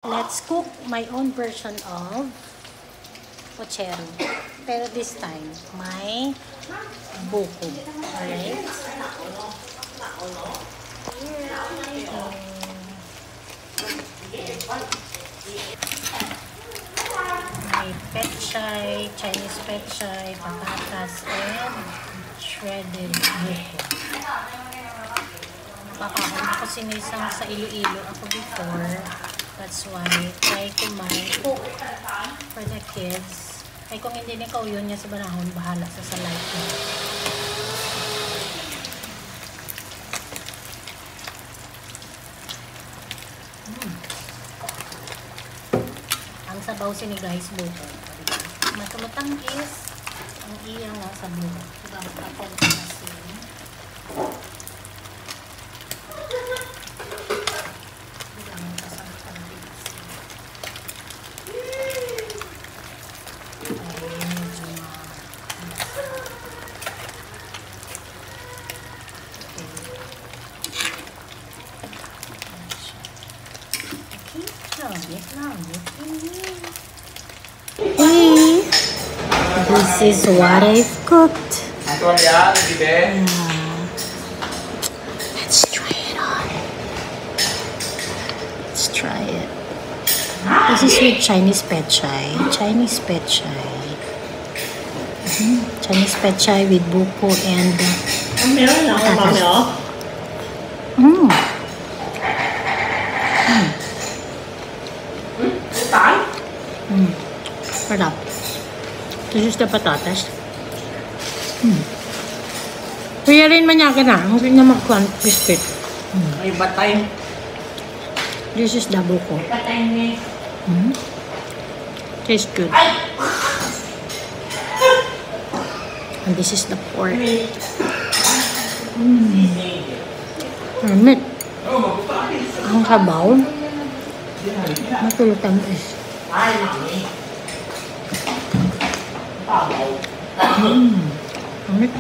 Let's cook my own version of pochero. Pero this time, may buko. Alright? May pechay, Chinese pechay, patatas, and shredded buko. Nakakaon ako sinisang sa Iloilo ako before. That's why, try ko cook for the kids. Ay kung hindi nikaw yun niya sa banahon, bahala sa life mo. Ang sabaw sini guys, buko. Matulutang is, ang iya nga sa buko. Gamit ako kasi. Hey, this is what I've cooked. Let's try it on. Let's try it. This is with Chinese pechay. Chinese pechay. Chinese pechay with buko and patatas. Sarap. This is the patatas. Kaya rin manyakin na. Ang rin na mag-crunch biscuit. Ay, batay. This is the buko. Batay ni. Tastes good. And this is the pork. Hermit. Ang sabaw. Matulutang is. Hermit. Hermit.